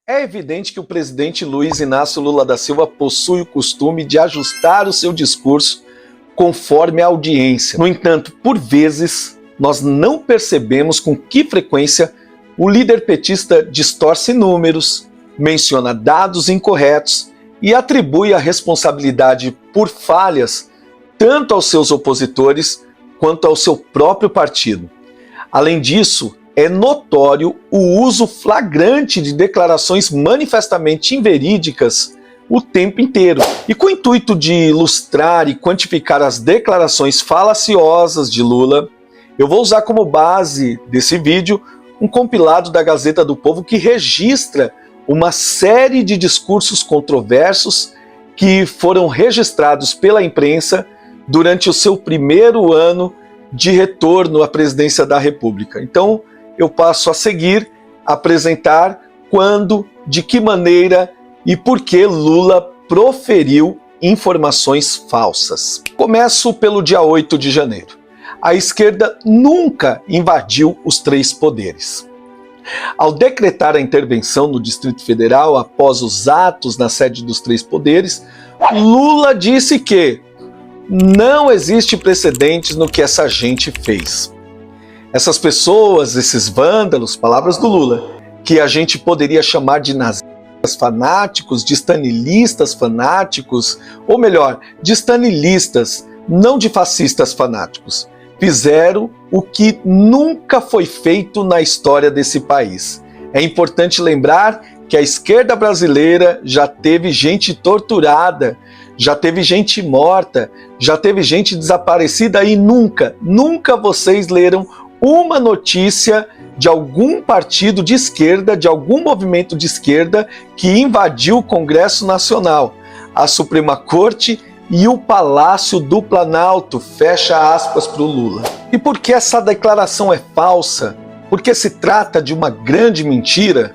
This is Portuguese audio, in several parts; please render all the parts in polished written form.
É evidente que o presidente Luiz Inácio Lula da Silva possui o costume de ajustar o seu discurso conforme a audiência. No entanto, por vezes, nós não percebemos com que frequência o líder petista distorce números, menciona dados incorretos e atribui a responsabilidade por falhas tanto aos seus opositores quanto ao seu próprio partido. Além disso, é notório o uso flagrante de declarações manifestamente inverídicas o tempo inteiro. E com o intuito de ilustrar e quantificar as declarações falaciosas de Lula, eu vou usar como base desse vídeo um compilado da Gazeta do Povo que registra uma série de discursos controversos que foram registrados pela imprensa durante o seu primeiro ano de retorno à presidência da República. Então, eu passo a seguir a apresentar quando, de que maneira e por que Lula proferiu informações falsas. Começo pelo dia 8 de janeiro. A esquerda nunca invadiu os três poderes. Ao decretar a intervenção no Distrito Federal após os atos na sede dos três poderes, Lula disse que não existe precedentes no que essa gente fez. Essas pessoas, esses vândalos, palavras do Lula, que a gente poderia chamar de nazistas fanáticos, de stanilistas fanáticos, ou melhor, de stanilistas, não de fascistas fanáticos, fizeram o que nunca foi feito na história desse país. É importante lembrar que a esquerda brasileira já teve gente torturada, já teve gente morta, já teve gente desaparecida e nunca vocês leram uma notícia de algum partido de esquerda, de algum movimento de esquerda que invadiu o Congresso Nacional, a Suprema Corte e o Palácio do Planalto, fecha aspas para o Lula. E por que essa declaração é falsa? Porque se trata de uma grande mentira?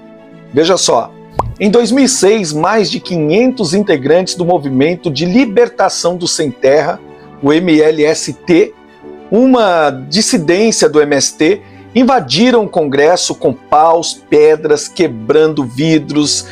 Veja só, em 2006, mais de 500 integrantes do Movimento de Libertação do Sem Terra, o MLST, uma dissidência do MST, invadiram o Congresso com paus, pedras, quebrando vidros,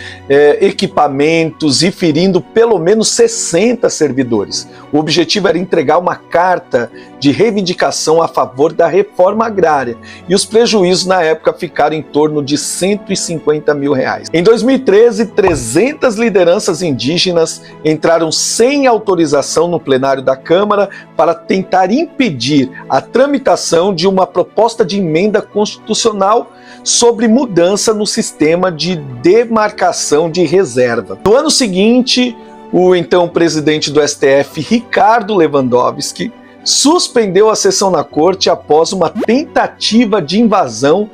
equipamentos e ferindo pelo menos 60 servidores. O objetivo era entregar uma carta de reivindicação a favor da reforma agrária e os prejuízos na época ficaram em torno de R$150 mil. Em 2013, 300 lideranças indígenas entraram sem autorização no plenário da Câmara para tentar impedir a tramitação de uma proposta de emenda constitucional sobre mudança no sistema de demarcação de reserva. No ano seguinte, o então presidente do STF, Ricardo Lewandowski, suspendeu a sessão na corte após uma tentativa de invasão.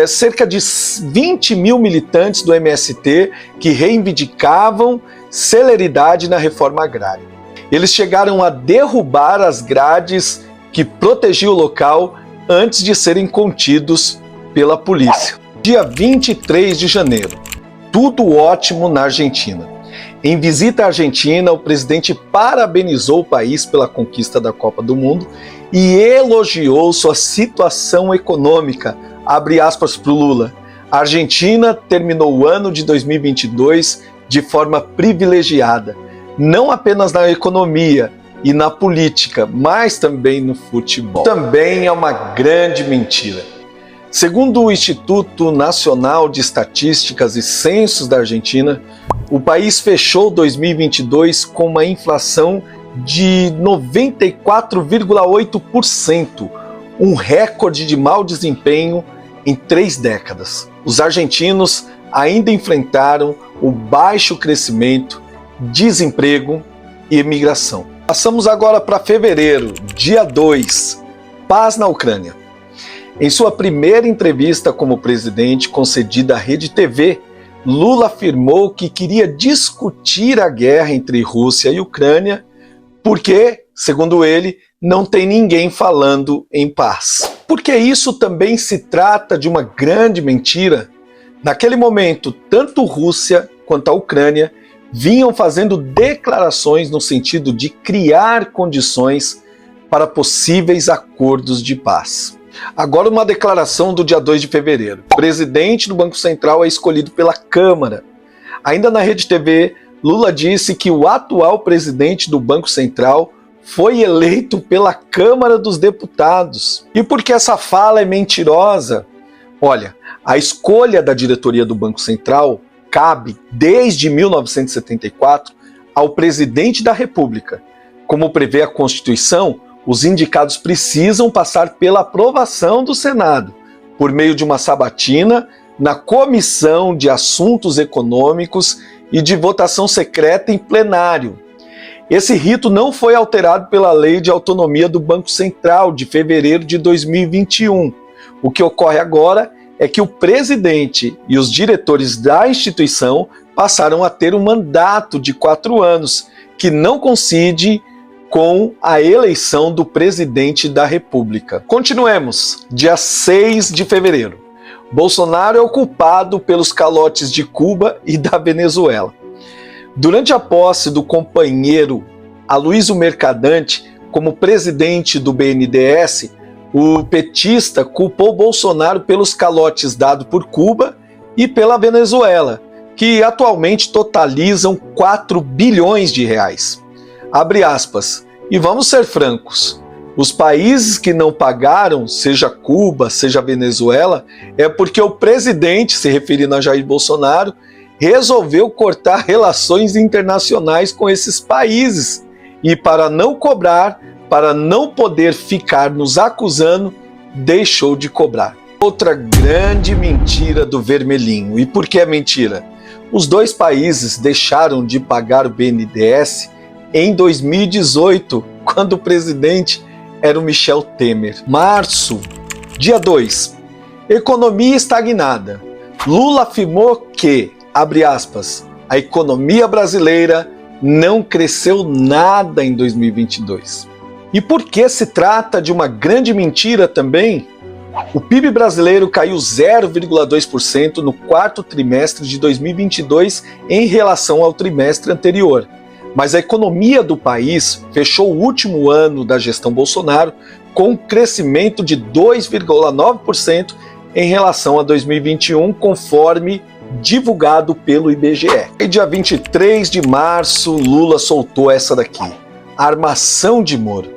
Cerca de 20 mil militantes do MST que reivindicavam celeridade na reforma agrária. Eles chegaram a derrubar as grades que protegiam o local antes de serem contidos pela polícia. Dia 23 de janeiro, tudo ótimo na Argentina. Em visita à Argentina, o presidente parabenizou o país pela conquista da Copa do Mundo e elogiou sua situação econômica. Abre aspas para o Lula. A Argentina terminou o ano de 2022 de forma privilegiada, não apenas na economia e na política, mas também no futebol. Também é uma grande mentira. Segundo o Instituto Nacional de Estatísticas e Censos da Argentina, o país fechou 2022 com uma inflação de 94,8%, um recorde de mau desempenho em 3 décadas. Os argentinos ainda enfrentaram o baixo crescimento, desemprego e imigração. Passamos agora para fevereiro, dia 2, paz na Ucrânia. Em sua primeira entrevista como presidente concedida à Rede TV, Lula afirmou que queria discutir a guerra entre Rússia e Ucrânia porque, segundo ele, não tem ninguém falando em paz. Porque isso também se trata de uma grande mentira. Naquele momento, tanto Rússia quanto a Ucrânia vinham fazendo declarações no sentido de criar condições para possíveis acordos de paz. Agora uma declaração do dia 2 de fevereiro. O presidente do Banco Central é escolhido pela Câmara. Ainda na Rede TV, Lula disse que o atual presidente do Banco Central foi eleito pela Câmara dos Deputados. E por que essa fala é mentirosa? Olha, a escolha da diretoria do Banco Central cabe, desde 1974, ao presidente da República. Como prevê a Constituição, os indicados precisam passar pela aprovação do Senado, por meio de uma sabatina na Comissão de Assuntos Econômicos e de votação secreta em plenário. Esse rito não foi alterado pela Lei de Autonomia do Banco Central, de fevereiro de 2021. O que ocorre agora é que o presidente e os diretores da instituição passaram a ter um mandato de 4 anos, que não coincide com a eleição do presidente da República. Continuemos. Dia 6 de fevereiro. Bolsonaro é o culpado pelos calotes de Cuba e da Venezuela. Durante a posse do companheiro Aloysio Mercadante como presidente do BNDES, o petista culpou Bolsonaro pelos calotes dados por Cuba e pela Venezuela, que atualmente totalizam 4 bilhões de reais. Abre aspas. E vamos ser francos, os países que não pagaram, seja Cuba, seja Venezuela, é porque o presidente, se referindo a Jair Bolsonaro, resolveu cortar relações internacionais com esses países e, para não cobrar, para não poder ficar nos acusando, deixou de cobrar. Outra grande mentira do vermelhinho. E por que é mentira? Os dois países deixaram de pagar o BNDES em 2018, quando o presidente era o Michel Temer. Março, dia 2. Economia estagnada. Lula afirmou que, abre aspas, a economia brasileira não cresceu nada em 2022. E por que se trata de uma grande mentira também? O PIB brasileiro caiu 0,2% no quarto trimestre de 2022 em relação ao trimestre anterior. Mas a economia do país fechou o último ano da gestão Bolsonaro com um crescimento de 2,9% em relação a 2021, conforme divulgado pelo IBGE. E dia 23 de março, Lula soltou essa daqui: armação de Moro.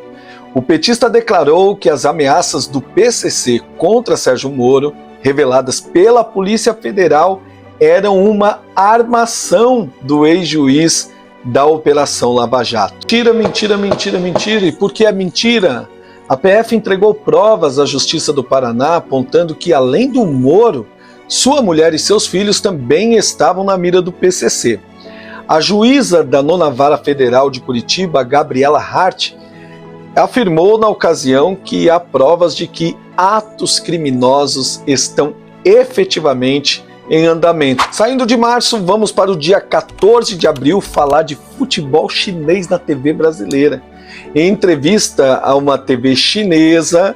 O petista declarou que as ameaças do PCC contra Sérgio Moro, reveladas pela Polícia Federal, eram uma armação do ex-juiz da Operação Lava Jato. Mentira, mentira, mentira, mentira. E por que é mentira? A PF entregou provas à Justiça do Paraná apontando que, além do Moro, sua mulher e seus filhos também estavam na mira do PCC. A juíza da 9ª Vara Federal de Curitiba, Gabriela Hart, afirmou na ocasião que há provas de que atos criminosos estão efetivamente em andamento. Saindo de março, vamos para o dia 14 de abril falar de futebol chinês na TV brasileira. Em entrevista a uma TV chinesa,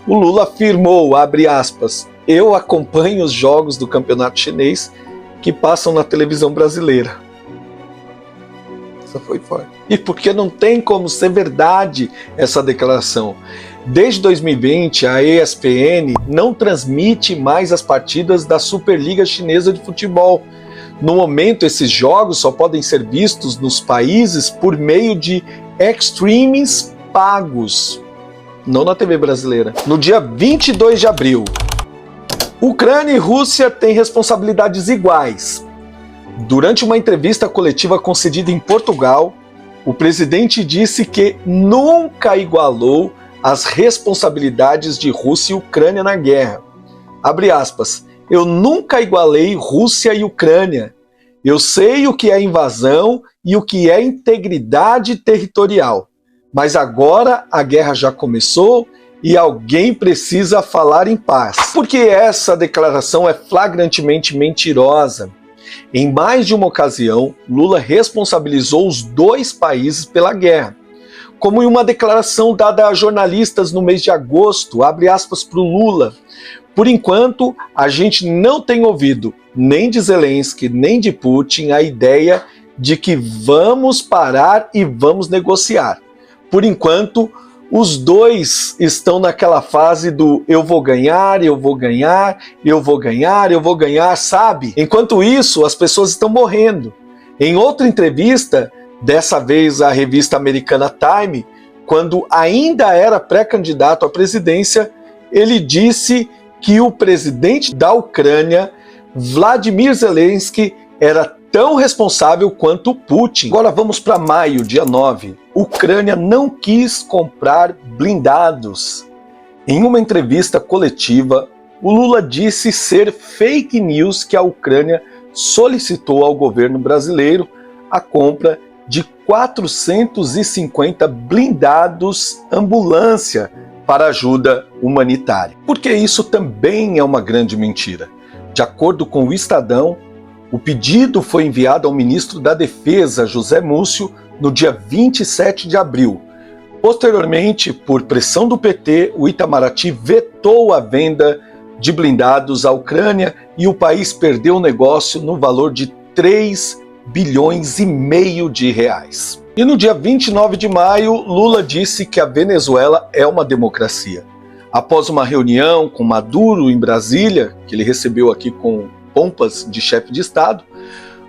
o Lula afirmou, abre aspas, eu acompanho os jogos do campeonato chinês que passam na televisão brasileira. Essa foi forte. E porque não tem como ser verdade essa declaração. Desde 2020, a ESPN não transmite mais as partidas da Superliga Chinesa de Futebol. No momento, esses jogos só podem ser vistos nos países por meio de streamings pagos, não na TV brasileira. No dia 22 de abril, Ucrânia e Rússia têm responsabilidades iguais. Durante uma entrevista coletiva concedida em Portugal, o presidente disse que nunca igualou as responsabilidades de Rússia e Ucrânia na guerra. Abre aspas, eu nunca igualei Rússia e Ucrânia. Eu sei o que é invasão e o que é integridade territorial. Mas agora a guerra já começou e alguém precisa falar em paz. Porque essa declaração é flagrantemente mentirosa. Em mais de uma ocasião, Lula responsabilizou os dois países pela guerra. Como em uma declaração dada a jornalistas no mês de agosto, abre aspas para o Lula, por enquanto a gente não tem ouvido nem de Zelensky, nem de Putin a ideia de que vamos parar e vamos negociar. Por enquanto, os dois estão naquela fase do eu vou ganhar, eu vou ganhar, eu vou ganhar, eu vou ganhar, sabe? Enquanto isso, as pessoas estão morrendo. Em outra entrevista, dessa vez à revista americana Time, quando ainda era pré-candidato à presidência, ele disse que o presidente da Ucrânia, Vladimir Zelensky, era tão responsável quanto Putin. Agora vamos para maio, dia 9. Ucrânia não quis comprar blindados. Em uma entrevista coletiva, o Lula disse ser fake news que a Ucrânia solicitou ao governo brasileiro a compra de 450 blindados ambulância para ajuda humanitária. Porque isso também é uma grande mentira. De acordo com o Estadão, o pedido foi enviado ao ministro da Defesa, José Múcio, no dia 27 de abril. Posteriormente, por pressão do PT, o Itamaraty vetou a venda de blindados à Ucrânia e o país perdeu o negócio no valor de 3,5 bilhões de reais. E no dia 29 de maio, Lula disse que a Venezuela é uma democracia. Após uma reunião com Maduro em Brasília, que ele recebeu aqui com pompas de chefe de Estado,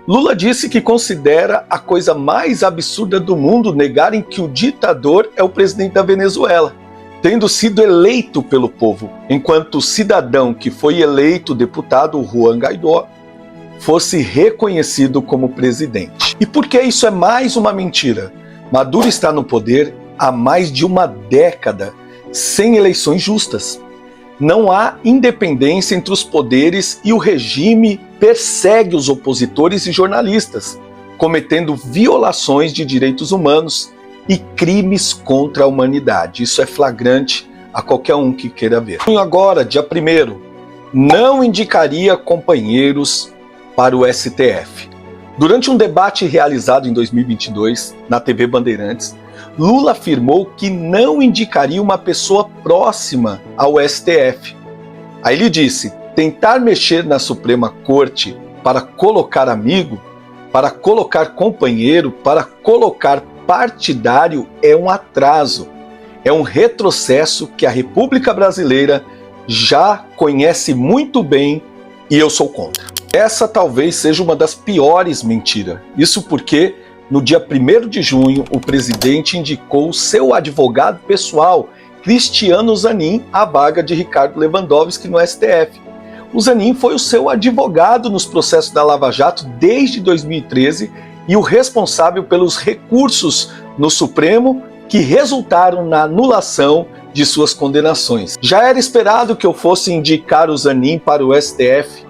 Lula disse que considera a coisa mais absurda do mundo negarem que o ditador é o presidente da Venezuela, tendo sido eleito pelo povo, enquanto o cidadão que foi eleito deputado, Juan Guaidó, fosse reconhecido como presidente. E por que isso é mais uma mentira? Maduro está no poder há mais de uma década, sem eleições justas. Não há independência entre os poderes e o regime persegue os opositores e jornalistas, cometendo violações de direitos humanos e crimes contra a humanidade. Isso é flagrante a qualquer um que queira ver. Agora, dia 1º, não indicaria companheiros para o STF. Durante um debate realizado em 2022 na TV Bandeirantes, Lula afirmou que não indicaria uma pessoa próxima ao STF. Aí ele disse: tentar mexer na Suprema Corte para colocar amigo, para colocar companheiro, para colocar partidário é um atraso, é um retrocesso que a República Brasileira já conhece muito bem e eu sou contra. Essa talvez seja uma das piores mentiras. Isso porque no dia 1º de junho o presidente indicou seu advogado pessoal, Cristiano Zanin, à vaga de Ricardo Lewandowski no STF. O Zanin foi o seu advogado nos processos da Lava Jato desde 2013 e o responsável pelos recursos no Supremo que resultaram na anulação de suas condenações. Já era esperado que eu fosse indicar o Zanin para o STF,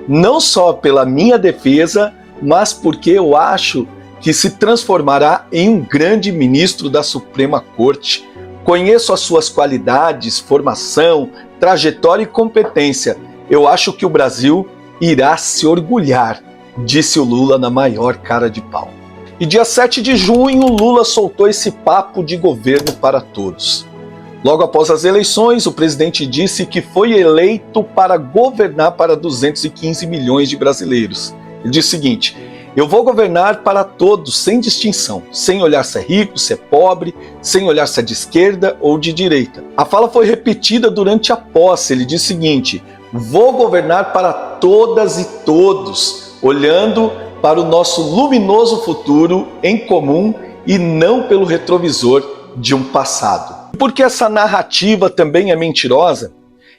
não só pela minha defesa, mas porque eu acho que se transformará em um grande ministro da Suprema Corte. Conheço as suas qualidades, formação, trajetória e competência. Eu acho que o Brasil irá se orgulhar, disse o Lula na maior cara de pau. E dia 7 de junho, Lula soltou esse papo de governo para todos. Logo após as eleições, o presidente disse que foi eleito para governar para 215 milhões de brasileiros. Ele disse o seguinte: eu vou governar para todos, sem distinção, sem olhar se é rico, se é pobre, sem olhar se é de esquerda ou de direita. A fala foi repetida durante a posse. Ele disse o seguinte: vou governar para todas e todos, olhando para o nosso luminoso futuro em comum e não pelo retrovisor de um passado. Porque essa narrativa também é mentirosa,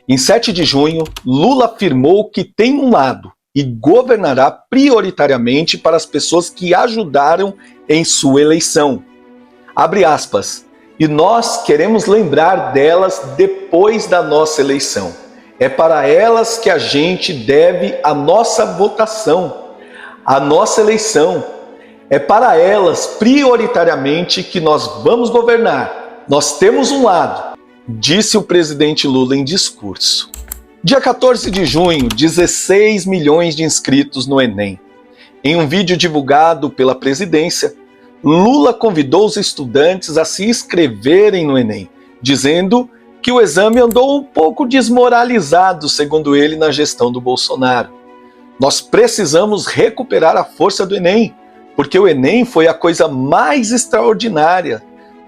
em 7 de junho, Lula afirmou que tem um lado e governará prioritariamente para as pessoas que ajudaram em sua eleição. Abre aspas. E nós queremos lembrar delas depois da nossa eleição. É para elas que a gente deve a nossa votação, a nossa eleição. É para elas prioritariamente que nós vamos governar. Nós temos um lado, disse o presidente Lula em discurso. Dia 14 de junho, 16 milhões de inscritos no Enem. Em um vídeo divulgado pela presidência, Lula convidou os estudantes a se inscreverem no Enem, dizendo que o exame andou um pouco desmoralizado, segundo ele, na gestão do Bolsonaro. Nós precisamos recuperar a força do Enem, porque o Enem foi a coisa mais extraordinária.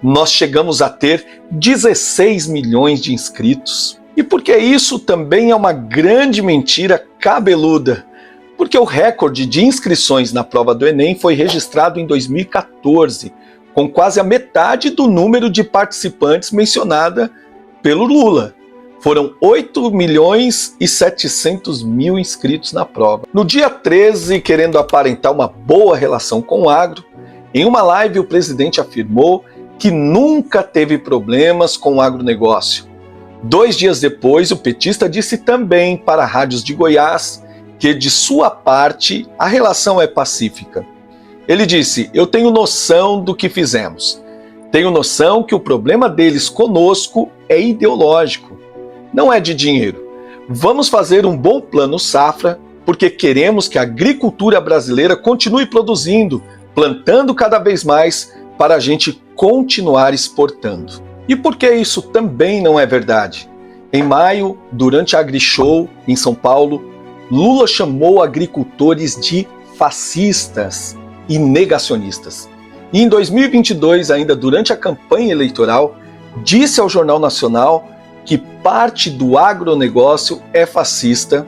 nós chegamos a ter 16 milhões de inscritos. E porque isso também é uma grande mentira cabeluda, porque o recorde de inscrições na prova do Enem foi registrado em 2014, com quase a metade do número de participantes mencionada pelo Lula. Foram 8.700.000 inscritos na prova. No dia 13, querendo aparentar uma boa relação com o agro, em uma live o presidente afirmou que nunca teve problemas com o agronegócio. 2 dias depois, o petista disse também para rádios de Goiás que, de sua parte, a relação é pacífica. Ele disse: "Eu tenho noção do que fizemos. Tenho noção que o problema deles conosco é ideológico. Não é de dinheiro. Vamos fazer um bom plano safra, porque queremos que a agricultura brasileira continue produzindo, plantando cada vez mais, para a gente continuar exportando." E por que isso também não é verdade? Em maio, durante a AgriShow em São Paulo, Lula chamou agricultores de fascistas e negacionistas. E em 2022, ainda durante a campanha eleitoral, disse ao Jornal Nacional que parte do agronegócio é fascista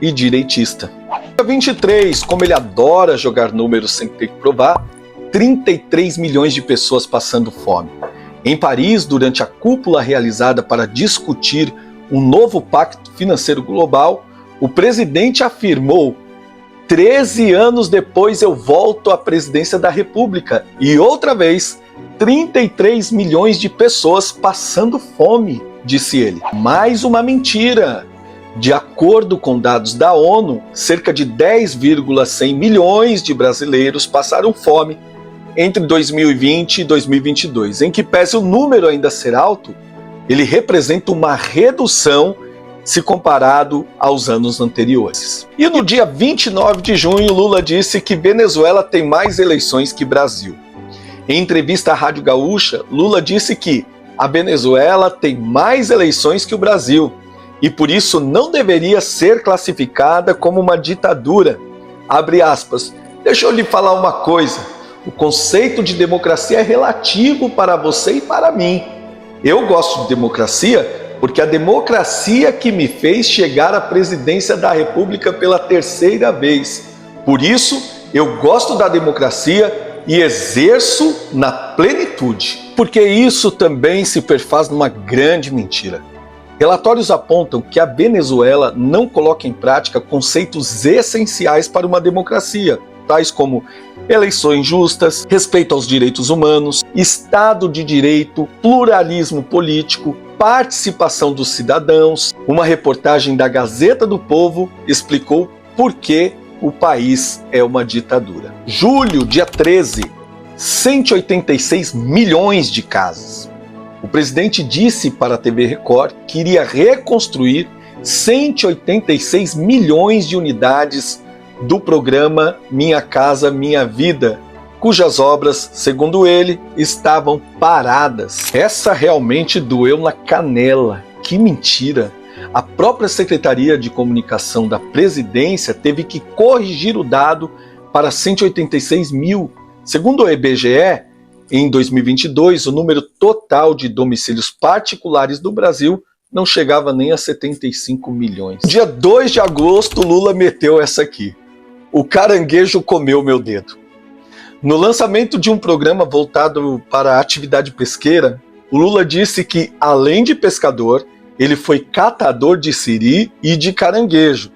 e direitista. Dia 23, como ele adora jogar números sem ter que provar, 33 milhões de pessoas passando fome. Em Paris, durante a cúpula realizada para discutir um novo pacto financeiro global, o presidente afirmou: 13 anos depois eu volto à presidência da República. E outra vez, 33 milhões de pessoas passando fome, disse ele. Mais uma mentira. De acordo com dados da ONU, cerca de 10,100 milhões de brasileiros passaram fome entre 2020 e 2022, em que, pese o número ainda ser alto, ele representa uma redução se comparado aos anos anteriores. E no dia 29 de junho, Lula disse que Venezuela tem mais eleições que Brasil. Em entrevista à Rádio Gaúcha, Lula disse que a Venezuela tem mais eleições que o Brasil e por isso não deveria ser classificada como uma ditadura. Abre aspas. Deixa eu lhe falar uma coisa. O conceito de democracia é relativo para você e para mim. Eu gosto de democracia porque a democracia que me fez chegar à presidência da República pela 3ª vez. Por isso, eu gosto da democracia e exerço na plenitude. Porque isso também se perfaz numa grande mentira. Relatórios apontam que a Venezuela não coloca em prática conceitos essenciais para uma democracia, tais como eleições justas, respeito aos direitos humanos, Estado de Direito, pluralismo político, participação dos cidadãos. Uma reportagem da Gazeta do Povo explicou por que o país é uma ditadura. Julho, dia 13, 186 milhões de casas. O presidente disse para a TV Record que iria reconstruir 186 milhões de unidades do programa Minha Casa Minha Vida, cujas obras, segundo ele, estavam paradas. Essa realmente doeu na canela. Que mentira! A própria Secretaria de Comunicação da Presidência teve que corrigir o dado para 186 mil. Segundo o IBGE, em 2022, o número total de domicílios particulares do Brasil não chegava nem a 75 milhões. Dia 2 de agosto, Lula meteu essa aqui. O caranguejo comeu meu dedo. No lançamento de um programa voltado para a atividade pesqueira, o Lula disse que, além de pescador, ele foi catador de siri e de caranguejo.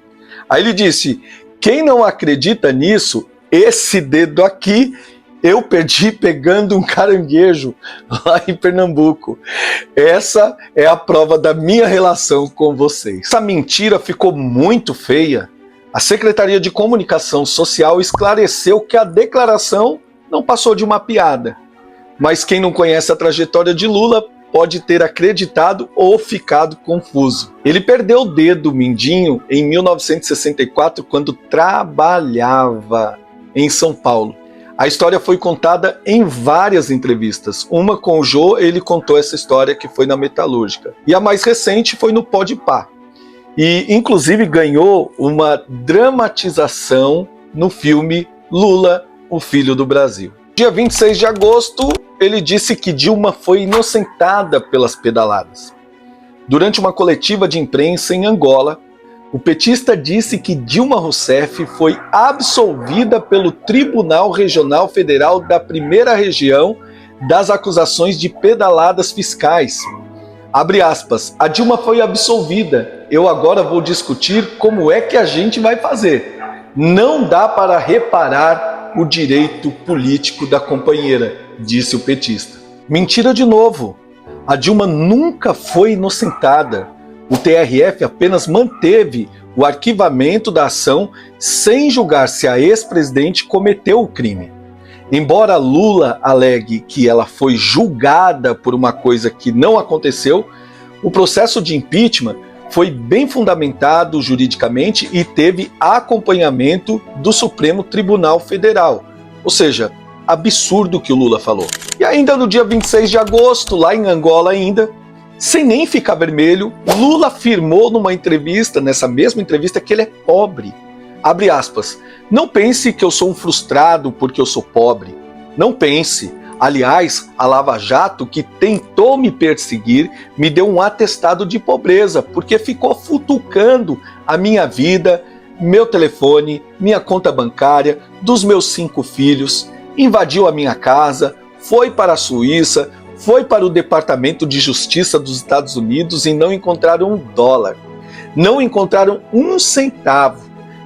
Aí ele disse: quem não acredita nisso, esse dedo aqui eu perdi pegando um caranguejo lá em Pernambuco. Essa é a prova da minha relação com vocês. Essa mentira ficou muito feia. A Secretaria de Comunicação Social esclareceu que a declaração não passou de uma piada. Mas quem não conhece a trajetória de Lula pode ter acreditado ou ficado confuso. Ele perdeu o dedo mindinho em 1964, quando trabalhava em São Paulo. A história foi contada em várias entrevistas. Uma com o Jô, ele contou essa história que foi na Metalúrgica. E a mais recente foi no Podpah. E, inclusive, ganhou uma dramatização no filme Lula, o Filho do Brasil. Dia 26 de agosto, ele disse que Dilma foi inocentada pelas pedaladas. Durante uma coletiva de imprensa em Angola, o petista disse que Dilma Rousseff foi absolvida pelo Tribunal Regional Federal da Primeira Região das acusações de pedaladas fiscais. Abre aspas, a Dilma foi absolvida, eu agora vou discutir como é que a gente vai fazer. Não dá para reparar o direito político da companheira, disse o petista. Mentira de novo, a Dilma nunca foi inocentada. O TRF apenas manteve o arquivamento da ação sem julgar se a ex-presidente cometeu o crime. Embora Lula alegue que ela foi julgada por uma coisa que não aconteceu, o processo de impeachment foi bem fundamentado juridicamente e teve acompanhamento do Supremo Tribunal Federal. Ou seja, absurdo o que o Lula falou. E ainda no dia 26 de agosto, lá em Angola ainda, sem nem ficar vermelho, Lula afirmou numa entrevista, nessa mesma entrevista, que ele é pobre. Abre aspas. Não pense que eu sou um frustrado porque eu sou pobre. Não pense. Aliás, a Lava Jato, que tentou me perseguir, me deu um atestado de pobreza, porque ficou futucando a minha vida, meu telefone, minha conta bancária, dos meus 5 filhos, invadiu a minha casa, foi para a Suíça, foi para o Departamento de Justiça dos Estados Unidos e não encontraram $1. Não encontraram 1 centavo,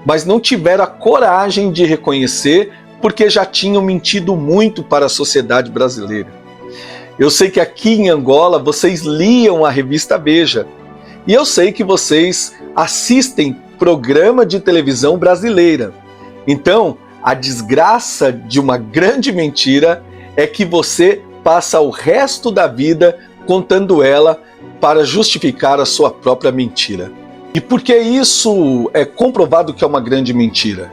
mas não tiveram a coragem de reconhecer porque já tinham mentido muito para a sociedade brasileira. Eu sei que aqui em Angola vocês liam a revista Veja e eu sei que vocês assistem programa de televisão brasileira. Então, a desgraça de uma grande mentira é que você passa o resto da vida contando ela para justificar a sua própria mentira. E por que isso é comprovado que é uma grande mentira?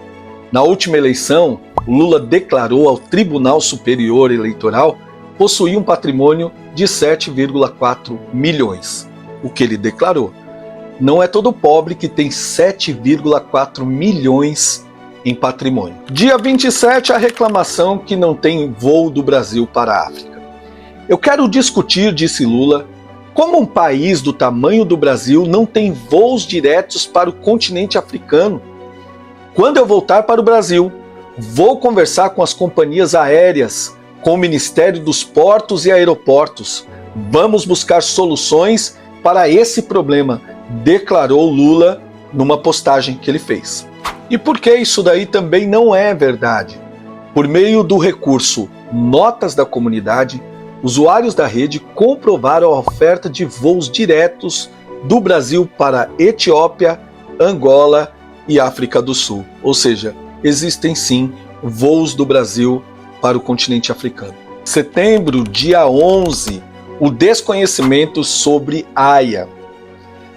Na última eleição, Lula declarou ao Tribunal Superior Eleitoral possuir um patrimônio de 7,4 milhões. O que ele declarou. Não é todo pobre que tem 7,4 milhões em patrimônio. Dia 27, a reclamação que não tem voo do Brasil para a África. Eu quero discutir, disse Lula, como um país do tamanho do Brasil não tem voos diretos para o continente africano. Quando eu voltar para o Brasil, vou conversar com as companhias aéreas, com o Ministério dos Portos e Aeroportos. Vamos buscar soluções para esse problema, declarou Lula numa postagem que ele fez. E por que isso daí também não é verdade? Por meio do recurso Notas da Comunidade, usuários da rede comprovaram a oferta de voos diretos do Brasil para Etiópia, Angola e África do Sul. Ou seja, existem sim voos do Brasil para o continente africano. Setembro, dia 11, o desconhecimento sobre Haia.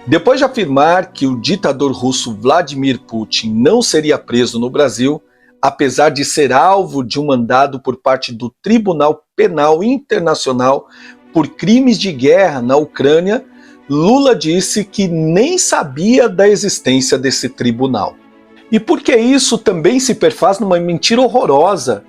Depois de afirmar que o ditador russo Vladimir Putin não seria preso no Brasil, apesar de ser alvo de um mandado por parte do Tribunal Penal Internacional por crimes de guerra na Ucrânia, Lula disse que nem sabia da existência desse tribunal. E por que isso também se perfaz numa mentira horrorosa?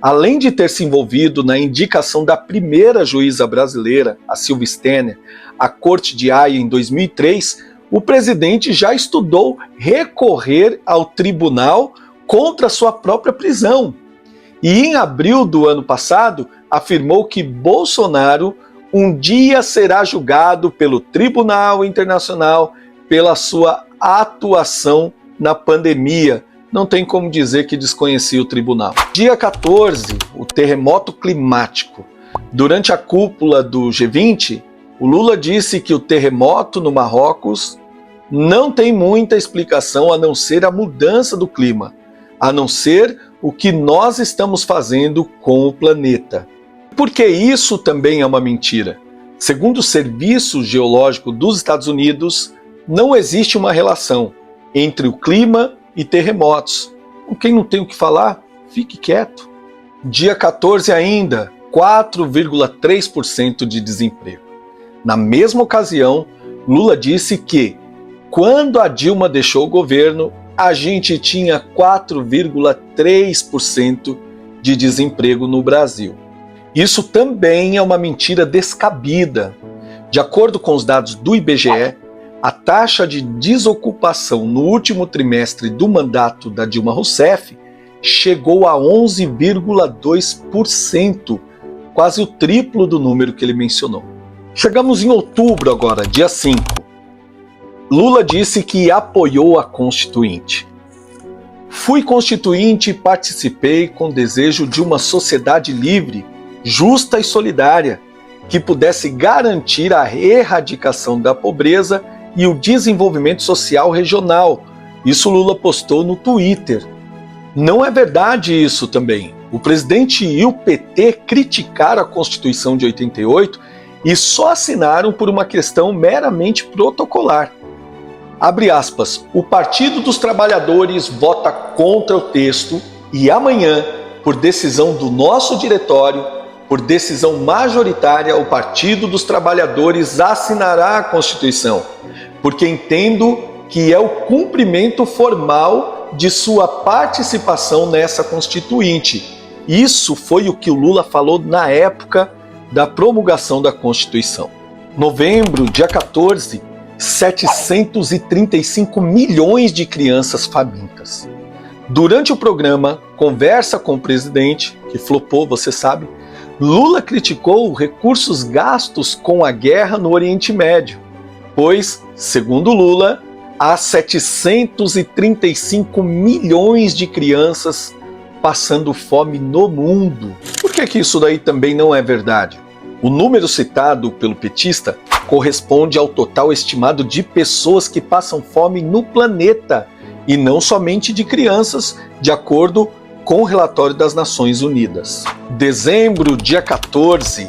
Além de ter se envolvido na indicação da primeira juíza brasileira, a Silvia Stenner, à Corte de Haia em 2003, o presidente já estudou recorrer ao tribunal contra sua própria prisão. E em abril do ano passado, afirmou que Bolsonaro um dia será julgado pelo Tribunal Internacional pela sua atuação na pandemia. Não tem como dizer que desconhecia o tribunal. Dia 14, o terremoto climático. Durante a cúpula do G20, o Lula disse que o terremoto no Marrocos não tem muita explicação a não ser a mudança do clima, a não ser o que nós estamos fazendo com o planeta. Porque isso também é uma mentira. Segundo o Serviço Geológico dos Estados Unidos, não existe uma relação entre o clima e terremotos. Com quem não tem o que falar, fique quieto. Dia 14 ainda, 4,3% de desemprego. Na mesma ocasião, Lula disse que, quando a Dilma deixou o governo, a gente tinha 4,3% de desemprego no Brasil. Isso também é uma mentira descabida. De acordo com os dados do IBGE, a taxa de desocupação no último trimestre do mandato da Dilma Rousseff chegou a 11,2%, quase o triplo do número que ele mencionou. Chegamos em outubro agora, dia 5. Lula disse que apoiou a Constituinte. Fui constituinte e participei com desejo de uma sociedade livre, justa e solidária, que pudesse garantir a erradicação da pobreza e o desenvolvimento social regional. Isso Lula postou no Twitter. Não é verdade isso também. O presidente e o PT criticaram a Constituição de 88 e só assinaram por uma questão meramente protocolar. Abre aspas, o Partido dos Trabalhadores vota contra o texto e amanhã, por decisão do nosso diretório, por decisão majoritária, o Partido dos Trabalhadores assinará a Constituição, porque entendo que é o cumprimento formal de sua participação nessa Constituinte. Isso foi o que o Lula falou na época da promulgação da Constituição. Novembro, dia 14, 735 milhões de crianças famintas. Durante o programa Conversa com o Presidente, que flopou, você sabe, Lula criticou recursos gastos com a guerra no Oriente Médio, pois, segundo Lula, há 735 milhões de crianças passando fome no mundo. Por que isso daí também não é verdade? O número citado pelo petista corresponde ao total estimado de pessoas que passam fome no planeta, e não somente de crianças, de acordo com o relatório das Nações Unidas. Dezembro, dia 14,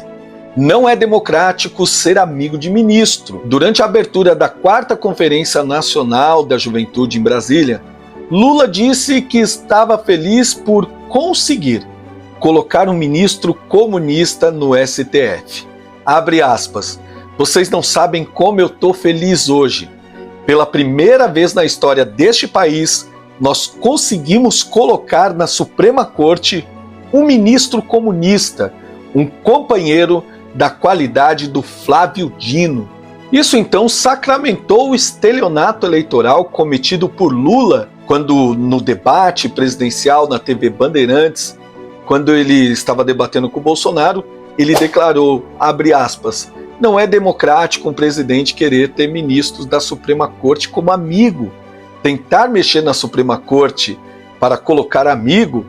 não é democrático ser amigo de ministro. Durante a abertura da 4ª Conferência Nacional da Juventude em Brasília, Lula disse que estava feliz por conseguir colocar um ministro comunista no STF. Abre aspas, vocês não sabem como eu tô feliz hoje. Pela primeira vez na história deste país, nós conseguimos colocar na Suprema Corte um ministro comunista, um companheiro da qualidade do Flávio Dino. Isso então sacramentou o estelionato eleitoral cometido por Lula quando no debate presidencial na TV Bandeirantes, quando ele estava debatendo com o Bolsonaro, ele declarou, abre aspas, não é democrático um presidente querer ter ministros da Suprema Corte como amigo. Tentar mexer na Suprema Corte para colocar amigo,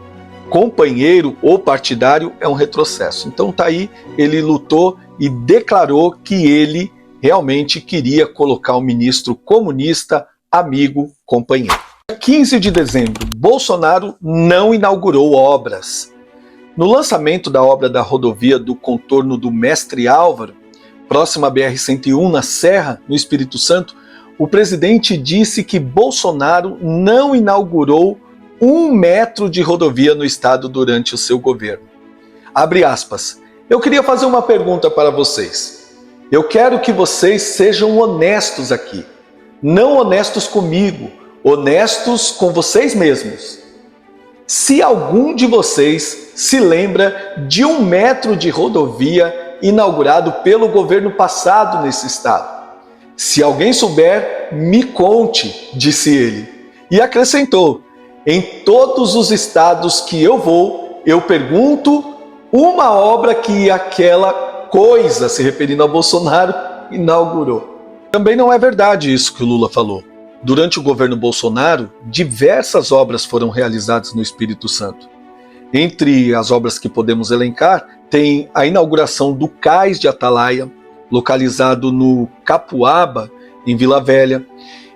companheiro ou partidário é um retrocesso. Então tá aí, ele lutou e declarou que ele realmente queria colocar um ministro comunista, amigo, companheiro. 15 de dezembro, Bolsonaro não inaugurou obras. No lançamento da obra da rodovia do contorno do Mestre Álvaro, próxima à BR-101, na Serra, no Espírito Santo, o presidente disse que Bolsonaro não inaugurou 1 metro de rodovia no estado durante o seu governo. Abre aspas. Eu queria fazer uma pergunta para vocês. Eu quero que vocês sejam honestos aqui. Não honestos comigo, honestos com vocês mesmos. Se algum de vocês se lembra de 1 metro de rodovia inaugurado pelo governo passado nesse estado. Se alguém souber, me conte, disse ele. E acrescentou, em todos os estados que eu vou, eu pergunto uma obra que aquela coisa, se referindo a Bolsonaro, inaugurou. Também não é verdade isso que o Lula falou. Durante o governo Bolsonaro, diversas obras foram realizadas no Espírito Santo. Entre as obras que podemos elencar, tem a inauguração do Cais de Atalaia, localizado no Capuaba, em Vila Velha,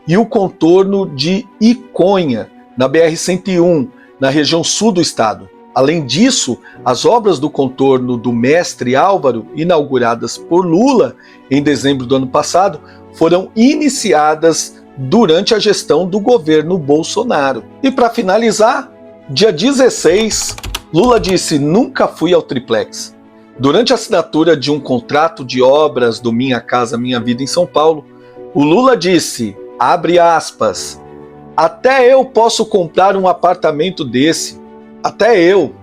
e o contorno de Iconha, na BR-101, na região sul do estado. Além disso, as obras do contorno do Mestre Álvaro, inauguradas por Lula em dezembro do ano passado, foram iniciadas durante a gestão do governo Bolsonaro. E para finalizar, dia 16, Lula disse, nunca fui ao triplex. Durante a assinatura de um contrato de obras do Minha Casa Minha Vida em São Paulo, o Lula disse, abre aspas, até eu posso comprar um apartamento desse, até eu.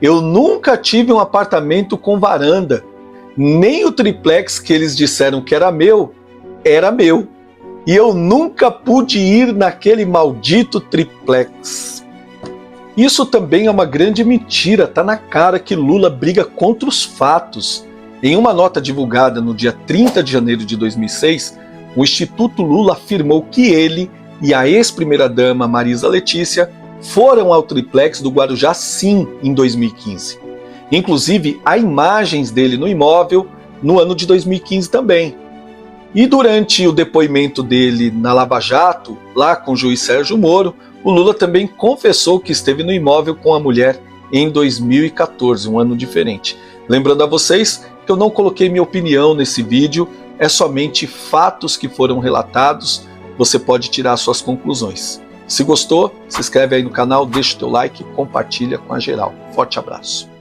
Eu nunca tive um apartamento com varanda. Nem o triplex que eles disseram que era meu, era meu. E eu nunca pude ir naquele maldito triplex. Isso também é uma grande mentira. Tá na cara que Lula briga contra os fatos. Em uma nota divulgada no dia 30 de janeiro de 2006, o Instituto Lula afirmou que ele e a ex-primeira-dama Marisa Letícia foram ao triplex do Guarujá sim em 2015. Inclusive, há imagens dele no imóvel no ano de 2015 também. E durante o depoimento dele na Lava Jato, lá com o juiz Sérgio Moro, o Lula também confessou que esteve no imóvel com a mulher em 2014, um ano diferente. Lembrando a vocês que eu não coloquei minha opinião nesse vídeo, é somente fatos que foram relatados, você pode tirar suas conclusões. Se gostou, se inscreve aí no canal, deixa o teu like e compartilha com a geral. Forte abraço.